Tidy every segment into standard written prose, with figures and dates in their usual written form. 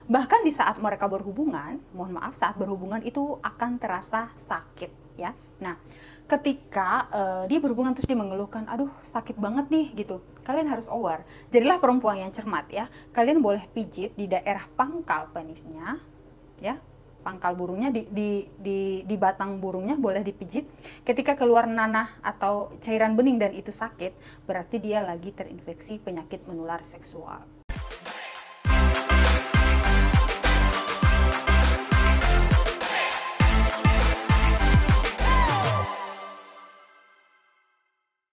Bahkan di saat mereka berhubungan, mohon maaf, saat berhubungan itu akan terasa sakit ya. Nah, ketika dia berhubungan terus dia mengeluhkan, aduh sakit banget nih gitu. Kalian harus aware. Jadilah perempuan yang cermat ya. Kalian boleh pijit di daerah pangkal penisnya ya. Pangkal burungnya di batang burungnya boleh dipijit. Ketika keluar nanah atau cairan bening dan itu sakit, berarti dia lagi terinfeksi penyakit menular seksual.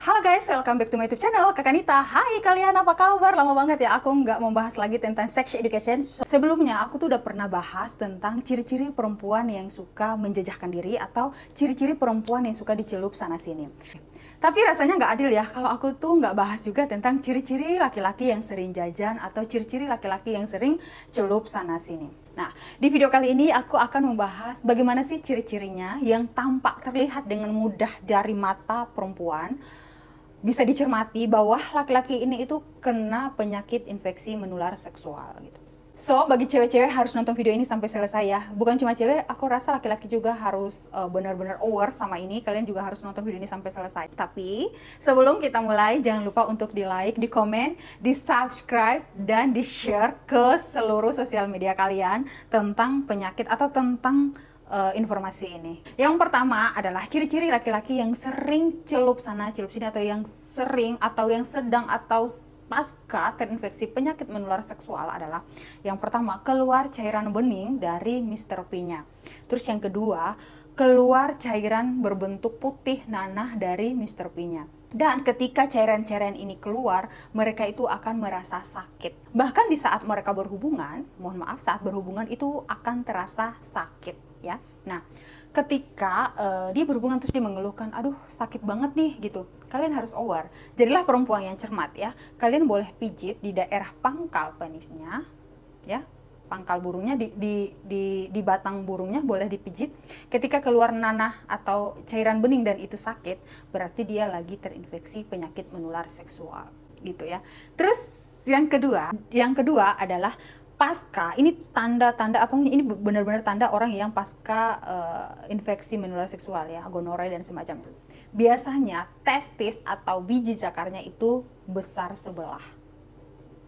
Halo guys, welcome back to my YouTube channel, Kakak Nita. Hai kalian, apa kabar? Lama banget ya aku nggak membahas lagi tentang sex education. Sebelumnya aku tuh udah pernah bahas tentang ciri-ciri perempuan yang suka menjejahkan diri atau ciri-ciri perempuan yang suka dicelup sana-sini. Tapi rasanya nggak adil ya kalau aku tuh nggak bahas juga tentang ciri-ciri laki-laki yang sering jajan atau ciri-ciri laki-laki yang sering celup sana-sini. Nah, di video kali ini aku akan membahas bagaimana sih ciri-cirinya yang tampak terlihat dengan mudah dari mata perempuan, bisa dicermati bahwa laki-laki ini itu kena penyakit infeksi menular seksual gitu. So, bagi cewek-cewek harus nonton video ini sampai selesai ya. Bukan cuma cewek, aku rasa laki-laki juga harus benar-benar aware sama ini. Kalian juga harus nonton video ini sampai selesai. Tapi, sebelum kita mulai, jangan lupa untuk di-like, di-komen, di-subscribe, dan di-share ke seluruh sosial media kalian tentang penyakit atau tentang informasi ini. Yang pertama adalah ciri-ciri laki-laki yang sering celup sana celup sini, atau yang sering atau yang sedang atau pasca terinfeksi penyakit menular seksual adalah yang pertama, keluar cairan bening dari Mr. P-nya. Terus yang kedua, keluar cairan berbentuk putih nanah dari Mr. P-nya. Dan ketika cairan-cairan ini keluar, mereka itu akan merasa sakit. Bahkan di saat mereka berhubungan, mohon maaf, saat berhubungan itu akan terasa sakit ya. Nah, ketika dia berhubungan terus dia mengeluhkan, aduh sakit banget nih gitu. Kalian harus aware. Jadilah perempuan yang cermat ya. Kalian boleh pijit di daerah pangkal penisnya ya. Pangkal burungnya di batang burungnya boleh dipijit. Ketika keluar nanah atau cairan bening dan itu sakit, berarti dia lagi terinfeksi penyakit menular seksual gitu ya. Terus yang kedua adalah pasca. Ini tanda-tanda apa? Ini benar-benar tanda orang yang pasca infeksi menular seksual ya, gonorrea dan semacamnya. Biasanya testis atau biji zakarnya itu besar sebelah.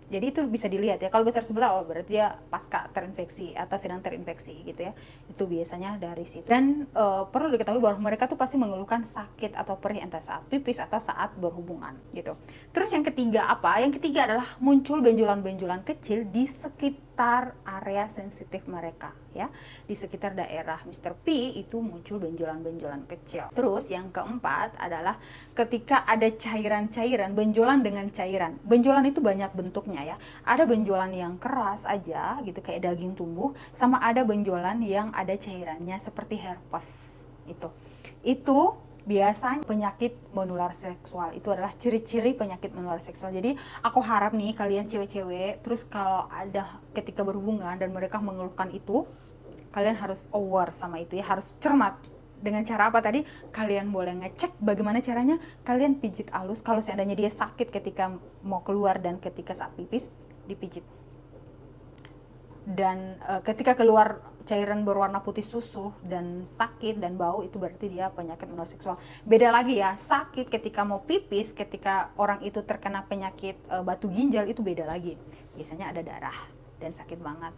Jadi itu bisa dilihat ya, kalau besar sebelah, oh berarti dia pasca terinfeksi atau sedang terinfeksi gitu ya. Itu biasanya dari situ. Dan perlu diketahui bahwa mereka tuh pasti mengeluhkan sakit atau perih entah saat pipis atau saat berhubungan gitu. Terus yang ketiga apa? Yang ketiga adalah muncul benjolan-benjolan kecil di sekitar area sensitif mereka ya. Di sekitar daerah Mr. P itu muncul benjolan-benjolan kecil. Terus yang keempat adalah ketika ada cairan-cairan, benjolan dengan cairan. Benjolan itu banyak bentuknya ya. Ada benjolan yang keras aja gitu kayak daging tumbuh, sama ada benjolan yang ada cairannya seperti herpes itu. Itu biasanya penyakit menular seksual. Itu adalah ciri-ciri penyakit menular seksual. Jadi aku harap nih kalian cewek-cewek, terus kalau ada ketika berhubungan dan mereka mengeluhkan itu, kalian harus aware sama itu ya, harus cermat. Dengan cara apa tadi? Kalian boleh ngecek bagaimana caranya. Kalian pijit halus. Kalau seandainya dia sakit ketika mau keluar dan ketika saat pipis, dipijit. Dan ketika keluar cairan berwarna putih susu dan sakit dan bau, itu berarti dia penyakit menular seksual. Beda lagi ya, sakit ketika mau pipis, ketika orang itu terkena penyakit batu ginjal, itu beda lagi. Biasanya ada darah dan sakit banget,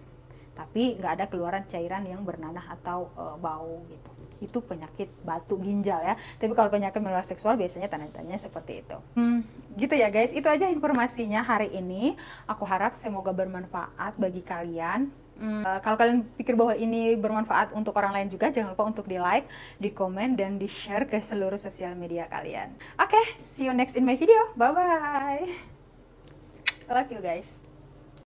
tapi nggak ada keluaran cairan yang bernanah atau bau gitu. Itu penyakit batu ginjal ya. Tapi kalau penyakit menular seksual biasanya tanda-tandanya seperti itu. Gitu ya guys, itu aja informasinya hari ini. Aku harap semoga bermanfaat bagi kalian. Kalau kalian pikir bahwa ini bermanfaat untuk orang lain juga, jangan lupa untuk di like, di komen, dan di share ke seluruh sosial media kalian. Oke, see you next in my video. Bye bye. I love you guys.